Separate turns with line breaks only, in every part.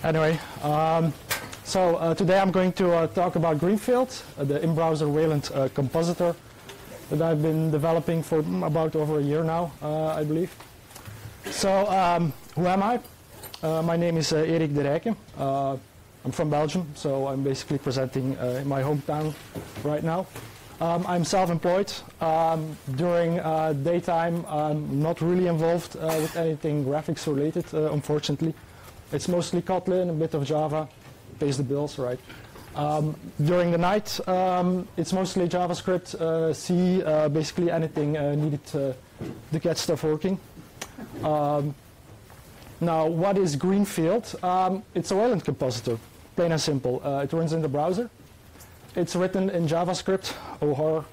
Anyway, today I'm going to talk about Greenfield, the in-browser Wayland compositor that I've been developing for about over a year now, I believe. So, who am I? My name is Erik de Rijke. I'm from Belgium, so I'm basically presenting in my hometown right now. I'm self-employed. During daytime, I'm not really involved with anything graphics related, unfortunately. It's mostly Kotlin, a bit of Java, pays the bills, right? During the night, it's mostly JavaScript, C, basically anything needed to get stuff working. Now, what is Greenfield? It's a Wayland compositor, plain and simple. It runs in the browser. It's written in JavaScript, oh horror.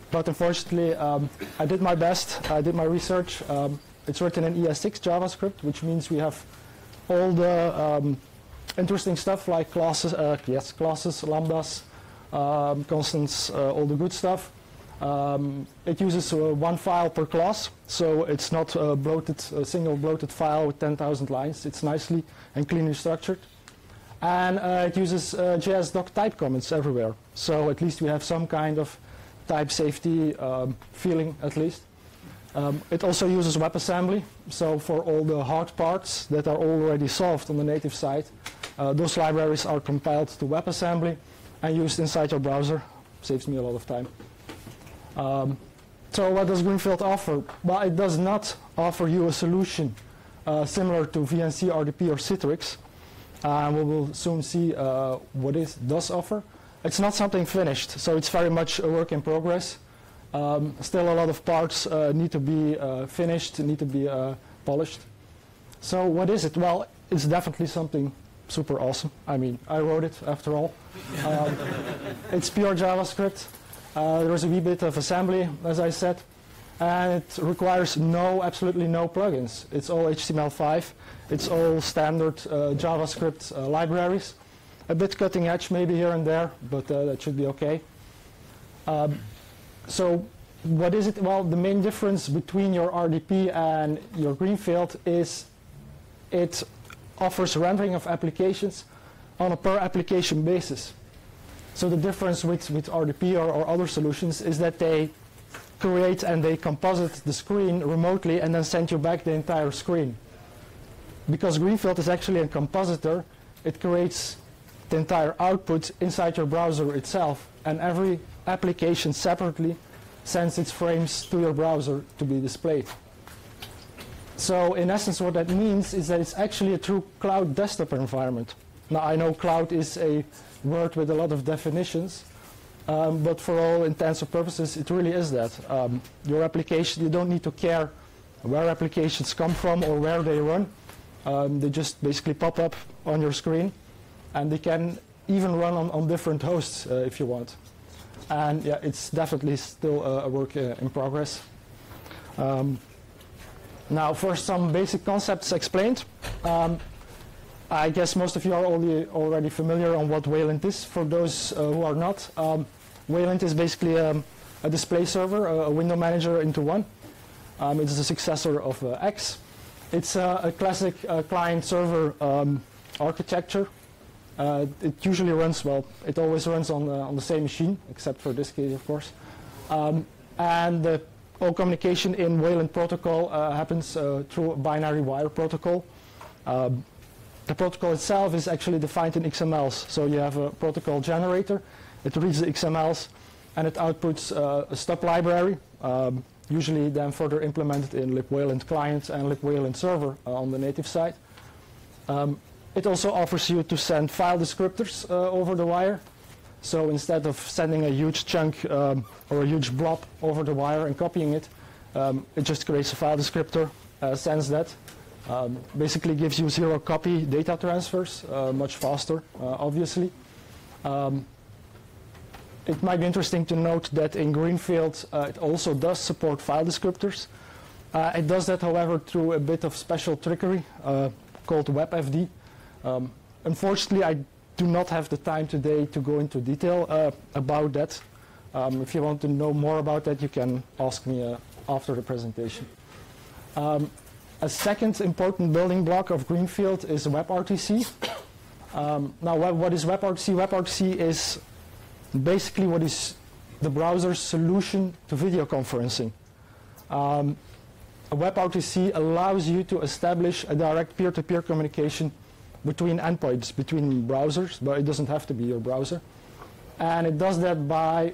But unfortunately, I did my best. I did my research. It's written in ES6 JavaScript, which means we have all the interesting stuff like classes, classes, lambdas, constants, all the good stuff. It uses one file per class, so it's not a single bloated file with 10,000 lines. It's nicely and cleanly structured. And it uses JS-doc type comments everywhere. So at least we have some kind of type safety feeling, at least. It also uses WebAssembly. So for all the hard parts that are already solved on the native side, those libraries are compiled to WebAssembly and used inside your browser. Saves me a lot of time. So what does Greenfield offer? Well, it does not offer you a solution similar to VNC, RDP, or Citrix. We will soon see what it does offer. It's not something finished, so it's very much a work in progress. Still a lot of parts need to be finished, need to be polished. So what is it? Well, it's definitely something super awesome. I mean, I wrote it after all. It's pure JavaScript. There's a wee bit of assembly, as I said. And it requires absolutely no plugins. It's all HTML5. It's all standard JavaScript libraries. A bit cutting edge maybe here and there, but that should be okay. So what is it? Well, the main difference between your RDP and your Greenfield is it offers rendering of applications on a per application basis. So the difference with RDP or other solutions is that they create and they composite the screen remotely and then send you back the entire screen. Because Greenfield is actually a compositor, it creates the entire output inside your browser itself, and every application separately sends its frames to your browser to be displayed. So in essence what that means is that it's actually a true cloud desktop environment. Now I know cloud is a word with a lot of definitions, but for all intents and purposes it really is that. Your application, you don't need to care where applications come from or where they run. They just basically pop up on your screen, and they can even run on different hosts if you want. And yeah, it's definitely still a work in progress. Now, first some basic concepts explained. I guess most of you are already familiar on what Wayland is. For those who are not, Wayland is basically a display server, a window manager into one. It's the successor of X. It's a classic client-server architecture. It usually runs, well, it always runs on the same machine, except for this case, of course. And all communication in Wayland protocol happens through a binary wire protocol. The protocol itself is actually defined in XMLs. So you have a protocol generator. It reads the XMLs, and it outputs a stub library, usually then further implemented in libWayland client and libWayland server on the native side. It also offers you to send file descriptors over the wire. So instead of sending a huge chunk or a huge blob over the wire and copying it, it just creates a file descriptor, sends that. Basically gives you zero copy data transfers, much faster, obviously. It might be interesting to note that in Greenfield it also does support file descriptors. It does that, however, through a bit of special trickery called WebFD. Unfortunately, I do not have the time today to go into detail about that. If you want to know more about that, you can ask me after the presentation. A second important building block of Greenfield is WebRTC. Now, what is WebRTC? WebRTC is basically what is the browser's solution to video conferencing. WebRTC allows you to establish a direct peer-to-peer communication between endpoints, between browsers, but it doesn't have to be your browser. And it does that by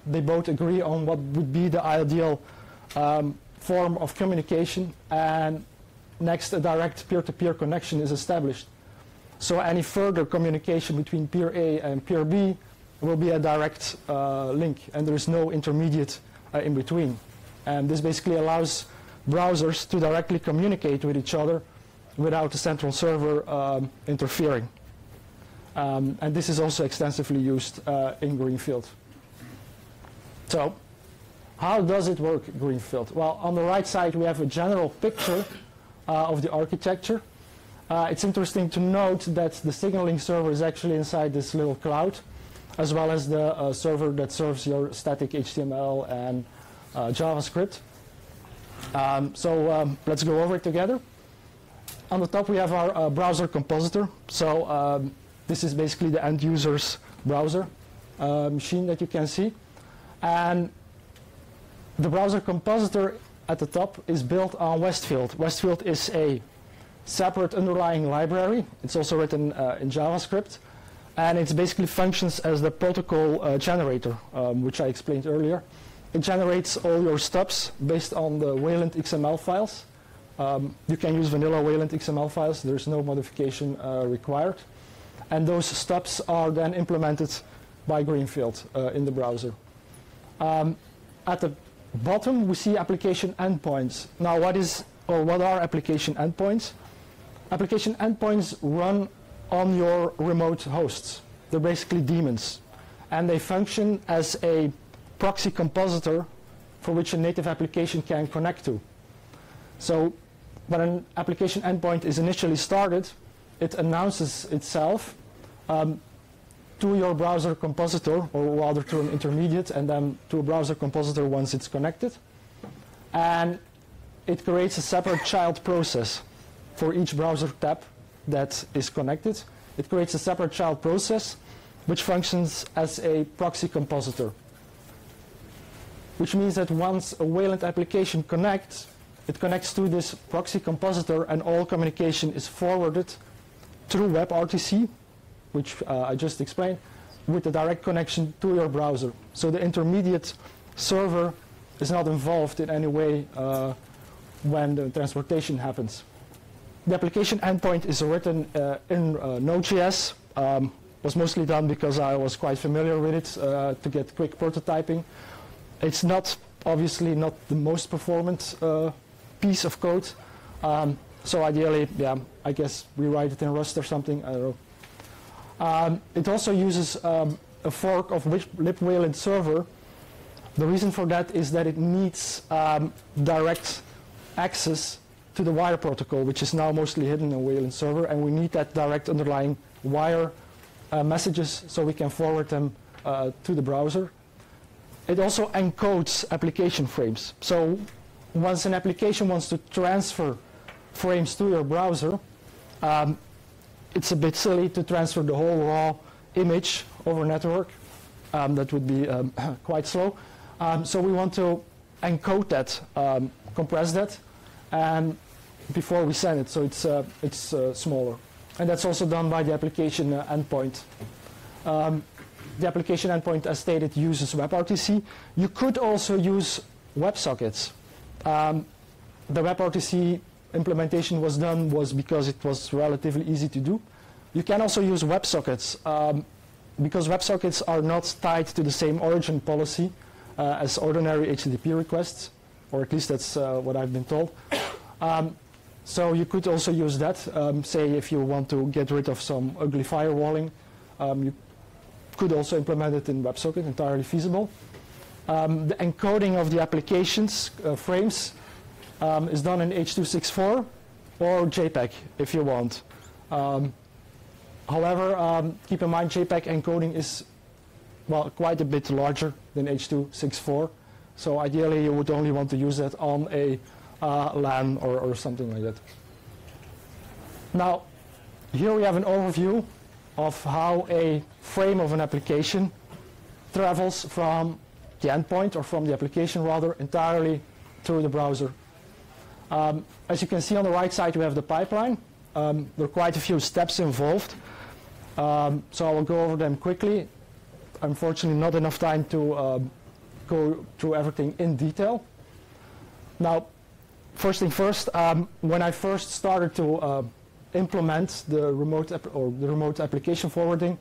they both agree on what would be the ideal form of communication, and next a direct peer-to-peer connection is established. So any further communication between peer A and peer B will be a direct link, and there is no intermediate in between. And this basically allows browsers to directly communicate with each other without the central server interfering. And this is also extensively used in Greenfield. So, how does it work, Greenfield? Well, on the right side we have a general picture of the architecture. It's interesting to note that the signaling server is actually inside this little cloud, as well as the server that serves your static HTML and JavaScript. Let's go over it together. On the top we have our browser compositor. So this is basically the end user's browser machine that you can see. And the browser compositor at the top is built on Westfield. Westfield is a separate underlying library. It's also written in JavaScript. And it basically functions as the protocol generator, which I explained earlier. It generates all your stubs based on the Wayland XML files. You can use vanilla Wayland XML files. There's no modification required. And those stubs are then implemented by Greenfield in the browser. At the bottom, we see application endpoints. Now, what are application endpoints? Application endpoints run on your remote hosts. They're basically daemons. And they function as a proxy compositor for which a native application can connect to. So when an application endpoint is initially started, it announces itself to your browser compositor, or rather to an intermediate, and then to a browser compositor once it's connected. And it creates a separate child process for each browser tab that is connected. It creates a separate child process which functions as a proxy compositor, which means that once a Wayland application connects, it connects to this proxy compositor, and all communication is forwarded through WebRTC, which I just explained, with a direct connection to your browser. So the intermediate server is not involved in any way when the transportation happens. The application endpoint is written in Node.js. Was mostly done because I was quite familiar with it to get quick prototyping. It's not, obviously, not the most performant piece of code. So ideally, yeah, I guess we write it in Rust or something, I don't know. It also uses a fork of libwayland server. The reason for that is that it needs direct access to the wire protocol, which is now mostly hidden in Wayland server, and we need that direct underlying wire messages so we can forward them to the browser. It also encodes application frames. So once an application wants to transfer frames to your browser, it's a bit silly to transfer the whole raw image over network. That would be quite slow. So we want to encode that, compress that, and before we send it, so it's smaller. And that's also done by the application endpoint. The application endpoint, as stated, uses WebRTC. You could also use WebSockets. The WebRTC implementation was done because it was relatively easy to do. You can also use WebSockets because WebSockets are not tied to the same origin policy as ordinary HTTP requests, or at least that's what I've been told. So you could also use that. Say if you want to get rid of some ugly firewalling, you could also implement it in WebSocket, entirely feasible. The encoding of the applications frames is done in H.264 or JPEG if you want. However, keep in mind JPEG encoding is quite a bit larger than H.264. So ideally you would only want to use that on a LAN or something like that. Now, here we have an overview of how a frame of an application travels from the endpoint, or from the application rather, entirely through the browser. As you can see on the right side, we have the pipeline. There are quite a few steps involved. So I will go over them quickly. Unfortunately, not enough time to go through everything in detail. Now, first thing first, when I first started to implement the remote application forwarding,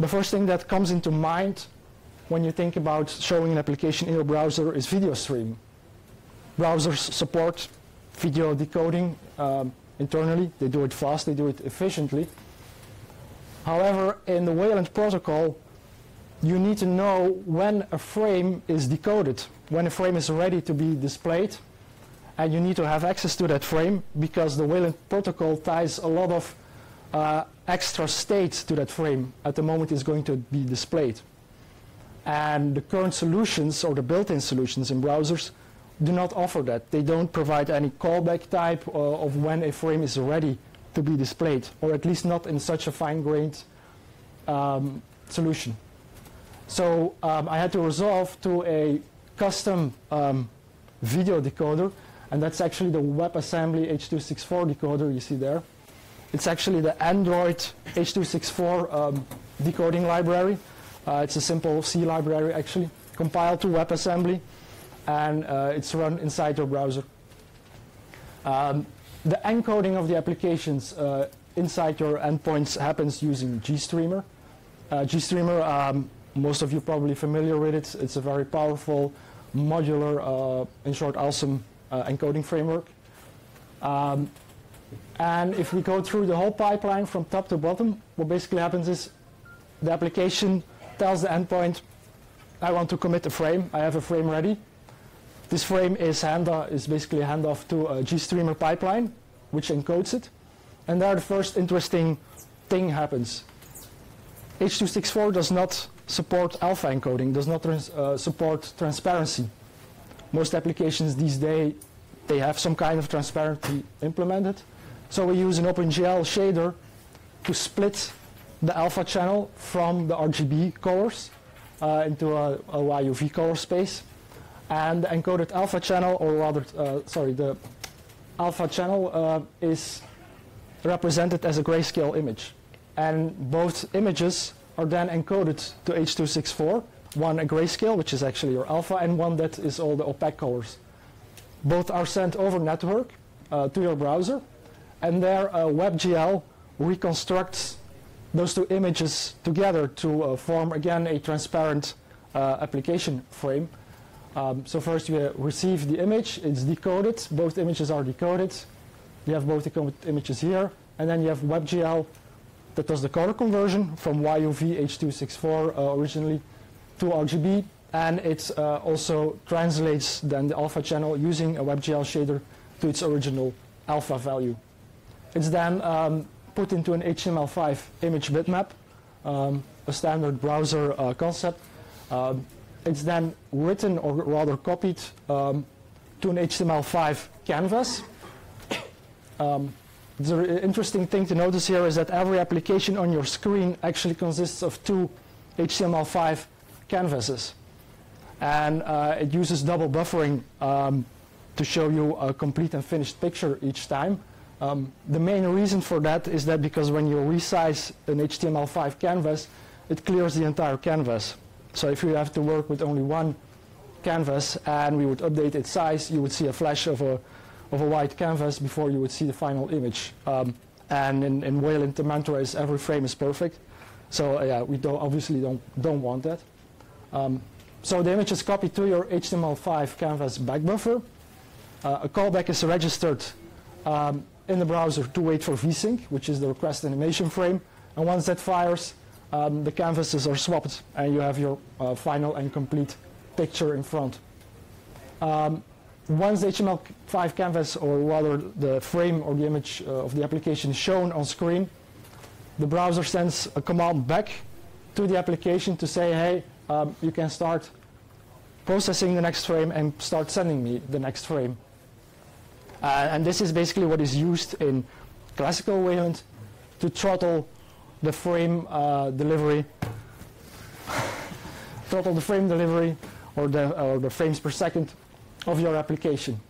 the first thing that comes into mind when you think about showing an application in your browser is video streaming. Browsers support video decoding internally. They do it fast, they do it efficiently. However, in the Wayland protocol, you need to know when a frame is decoded, when a frame is ready to be displayed, and you need to have access to that frame because the Wayland protocol ties a lot of extra state to that frame at the moment it's going to be displayed. And the current solutions, or the built-in solutions in browsers, do not offer that. They don't provide any callback type of when a frame is ready to be displayed, or at least not in such a fine-grained solution. So I had to resolve to a custom video decoder, and that's actually the WebAssembly H.264 decoder you see there. It's actually the Android H.264 decoding library. It's a simple C library actually, compiled to WebAssembly, and it's run inside your browser. The encoding of the applications inside your endpoints happens using GStreamer. GStreamer, most of you probably familiar with it. It's a very powerful, modular, in short, awesome encoding framework. And if we go through the whole pipeline from top to bottom, what basically happens is the application tells the endpoint, I want to commit a frame. I have a frame ready. This frame is basically a handoff to a GStreamer pipeline, which encodes it. And there the first interesting thing happens. H.264 does not support alpha encoding, does not support transparency. Most applications these days, they have some kind of transparency implemented. So we use an OpenGL shader to split the alpha channel from the RGB colors into a YUV color space. And the encoded alpha channel, or rather, the alpha channel is represented as a grayscale image. And both images are then encoded to H.264, one a grayscale, which is actually your alpha, and one that is all the opaque colors. Both are sent over network to your browser, and there WebGL reconstructs those two images together to form again a transparent application frame. So first you receive the image, it's decoded, both images are decoded. You have both the images here, and then you have WebGL that does the color conversion from YUV H.264 originally to RGB, and it also translates then the alpha channel using a WebGL shader to its original alpha value. It's then put into an HTML5 image bitmap, a standard browser concept. It's then written, or rather copied, to an HTML5 canvas. The interesting thing to notice here is that every application on your screen actually consists of two HTML5 canvases. And it uses double buffering to show you a complete and finished picture each time. The main reason for that is that because when you resize an HTML5 canvas, it clears the entire canvas. So if you have to work with only one canvas and we would update its size, you would see a flash of a white canvas before you would see the final image. And in Wayland, the mantra is every frame is perfect. So yeah, we obviously don't want that. So the image is copied to your HTML5 canvas back buffer. A callback is registered in the browser to wait for vsync, which is the request animation frame. And once that fires, the canvases are swapped, and you have your final and complete picture in front. once the HTML5 canvas, or rather the frame or the image of the application is shown on screen, the browser sends a command back to the application to say, hey, you can start processing the next frame and start sending me the next frame. And this is basically what is used in classical Wayland to throttle the frame delivery, or the frames per second of your application.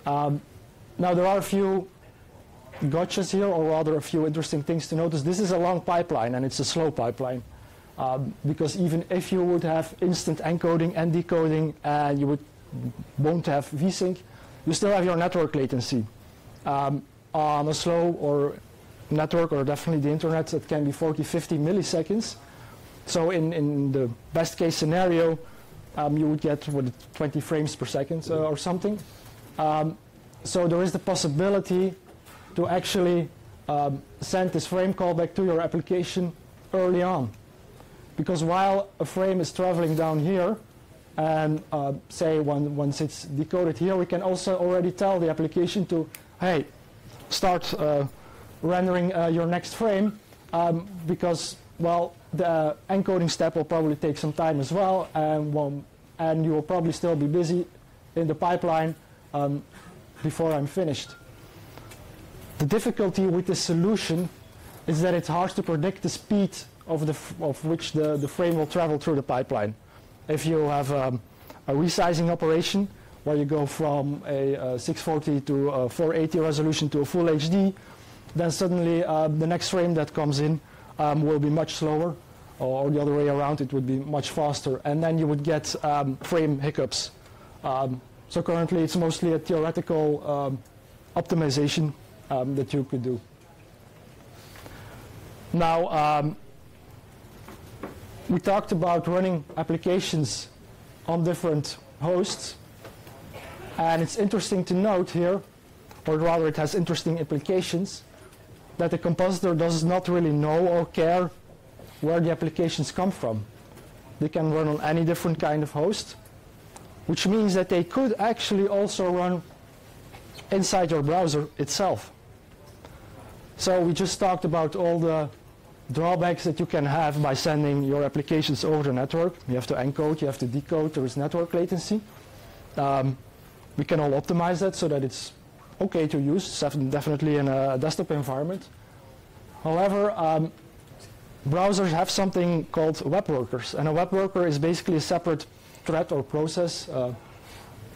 Now there are a few gotchas here, or rather a few interesting things to notice. This is a long pipeline, and it's a slow pipeline. Because even if you would have instant encoding and decoding, and you won't have vsync, you still have your network latency. On a slow or network, or definitely the internet, it can be 40, 50 milliseconds. So in the best case scenario, you would get 20 frames per second or something. So there is the possibility to actually send this frame callback to your application early on. Because while a frame is traveling down here, and say once it's decoded here, we can also already tell the application to, hey, start rendering your next frame, because, well, the encoding step will probably take some time as well, and you will probably still be busy in the pipeline before I'm finished. The difficulty with this solution is that it's hard to predict the speed of which the frame will travel through the pipeline. If you have a resizing operation where you go from a 640 to a 480 resolution to a full HD, then suddenly the next frame that comes in will be much slower, or the other way around, it would be much faster, and then you would get frame hiccups. So currently it's mostly a theoretical optimization that you could do. Now, we talked about running applications on different hosts, and it's interesting to note here, or rather it has interesting implications, that the compositor does not really know or care where the applications come from. They can run on any different kind of host, which means that they could actually also run inside your browser itself. So we just talked about all the drawbacks that you can have by sending your applications over the network. You have to encode, you have to decode, there is network latency. We can all optimize that so that it's okay to use, definitely in a desktop environment. However, browsers have something called web workers, and a web worker is basically a separate thread or process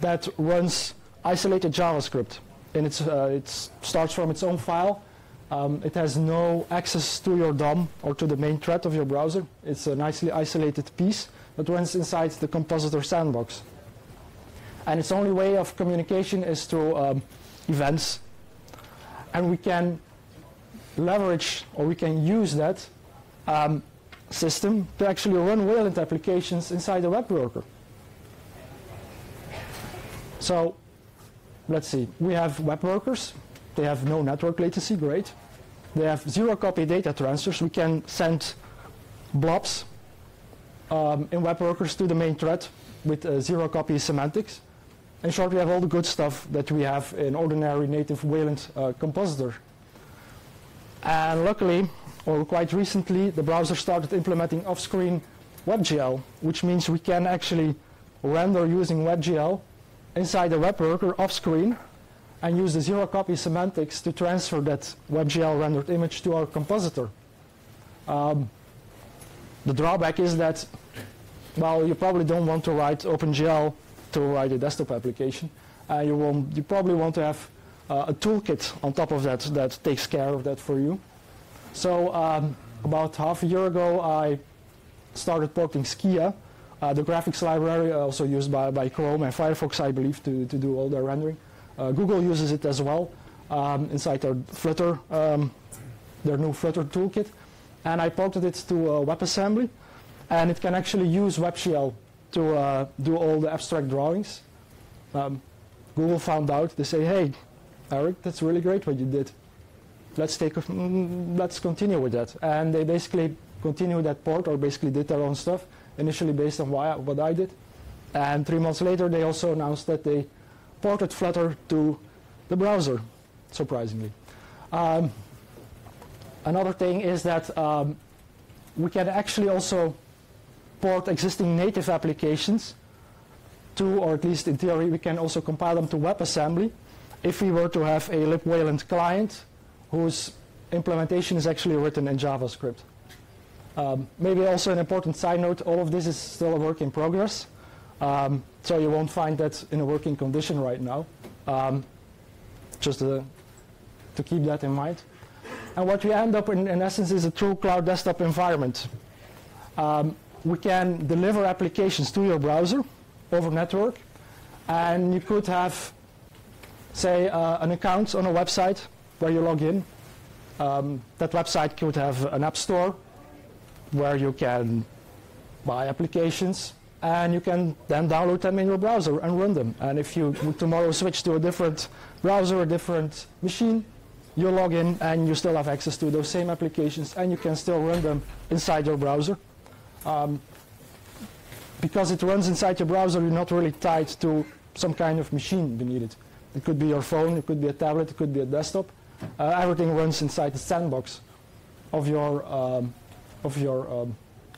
that runs isolated JavaScript. And it starts from its own file. It has no access to your DOM or to the main thread of your browser. It's a nicely isolated piece that runs inside the compositor sandbox. And its only way of communication is through events. And we can leverage, or we can use that system to actually run Wayland applications inside the web worker. So let's see, we have web workers. They have no network latency, great. They have zero copy data transfers. We can send blobs in web workers to the main thread with zero copy semantics. In short, we have all the good stuff that we have in ordinary native Wayland compositor. And luckily, or quite recently, the browser started implementing off-screen WebGL, which means we can actually render using WebGL inside the web worker off-screen and use the zero copy semantics to transfer that WebGL rendered image to our compositor. The drawback is that, well, you probably don't want to write OpenGL to write a desktop application. You probably want to have a toolkit on top of that that takes care of that for you. So about half a year ago, I started porting Skia, the graphics library also used by Chrome and Firefox, I believe, to do all their rendering. Google uses it as well inside their Flutter, their new Flutter toolkit. And I ported it to WebAssembly, and it can actually use WebGL to do all the abstract drawings. Google found out. They say, hey, Eric, that's really great what you did. Let's continue with that. And they basically continued that port, or basically did their own stuff, initially based on what I did. And 3 months later, they also announced that they ported Flutter to the browser, surprisingly. Another thing is that we can actually also port existing native applications to, or at least in theory, we can also compile them to WebAssembly if we were to have a libwayland client whose implementation is actually written in JavaScript. Maybe also an important side note, all of this is still a work in progress. So you won't find that in a working condition right now. Just to keep that in mind. And what we end up in essence is a true cloud desktop environment. We can deliver applications to your browser over network, and you could have, say, an account on a website where you log in. That website could have an app store where you can buy applications, and you can then download them in your browser and run them. And if you would tomorrow switch to a different browser, a different machine, you log in and you still have access to those same applications, and you can still run them inside your browser. Because it runs inside your browser, you're not really tied to some kind of machine beneath it. It could be your phone, it could be a tablet, it could be a desktop. Everything runs inside the sandbox of your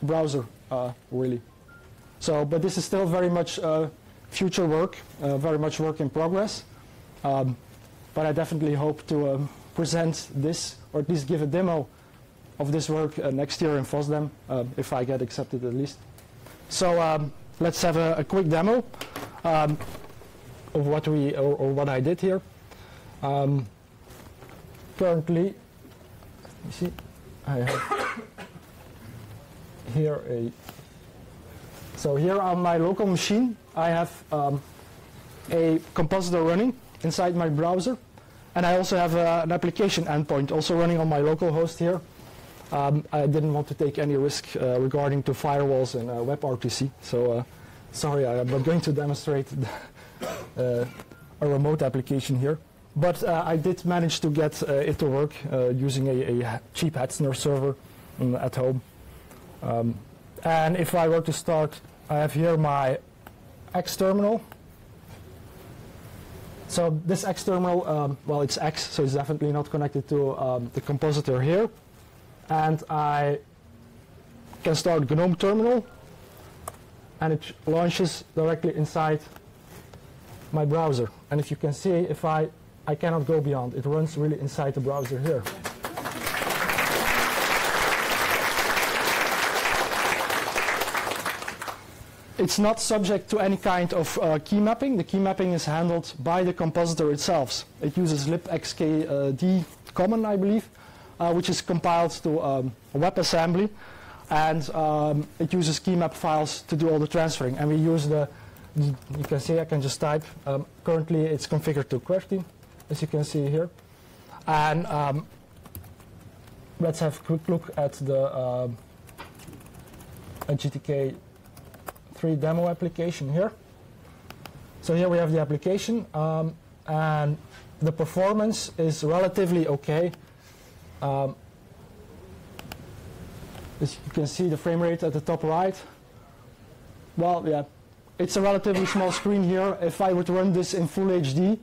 browser, really. So, but this is still very much future work, very much work in progress. But I definitely hope to present this, or at least give a demo of this work next year in Fosdem, if I get accepted at least. So let's have a quick demo of what we or what I did here. Currently, you see, I have here so here on my local machine, I have a Compositor running inside my browser, and I also have an application endpoint also running on my local host here. I didn't want to take any risk regarding to firewalls and WebRTC, so sorry, I'm not going to demonstrate a remote application here. But I did manage to get it to work using a cheap Hetzner server at home. And if I were to start, I have here my X terminal. So this X terminal, well, it's X, so it's definitely not connected to the Compositor here. And I can start GNOME terminal, and it launches directly inside my browser. And if you can see, if I cannot go beyond. It runs really inside the browser here. It's not subject to any kind of key mapping. The key mapping is handled by the Compositor itself. It uses libxkd common, I believe, which is compiled to WebAssembly, and it uses key map files to do all the transferring. And we use you can see, I can just type. Currently, it's configured to QWERTY, as you can see here. And let's have a quick look at the GTK 3 demo application here. So here we have the application, and the performance is relatively okay. As you can see, the frame rate at the top right. Well, yeah, it's a relatively small screen here. If I would run this in full HD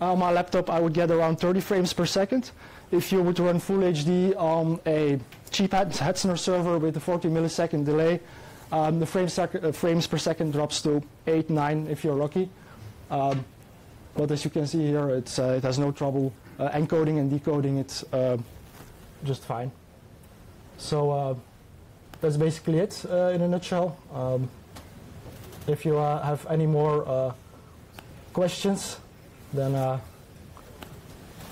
on my laptop, I would get around 30 frames per second. If you would run full HD on a cheap Hetzner server with a 40 millisecond delay, the frames per second drops to 8, 9 if you're lucky. But as you can see here, it has no trouble encoding and decoding it just fine. So that's basically it in a nutshell. If you have any more questions, then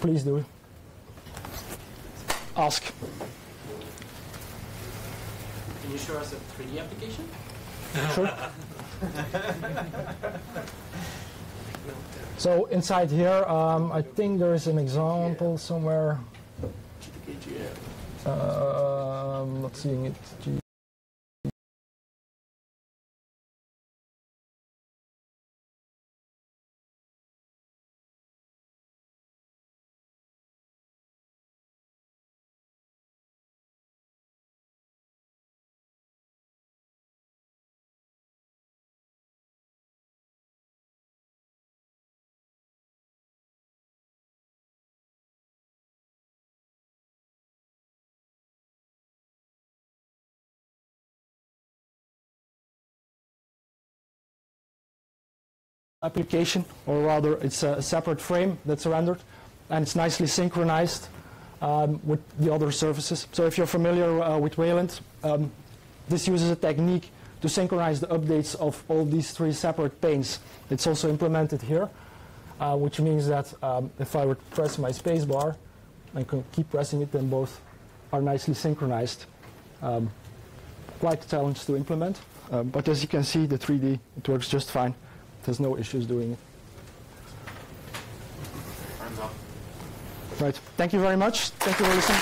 please do ask.
Can you show us a 3D application?
Sure. So inside here, I think there is an example somewhere. I'm not seeing it. application, or rather it's a separate frame that's rendered, and it's nicely synchronized with the other surfaces. So if you're familiar with Wayland, this uses a technique to synchronize the updates of all these three separate panes. It's also implemented here, which means that if I would press my space bar and keep pressing it, then both are nicely synchronized. Quite a challenge to implement, but as you can see, the 3D, it works just fine. There's no issues doing it.
Hands up.
Right. Thank you very much. Thank you for listening.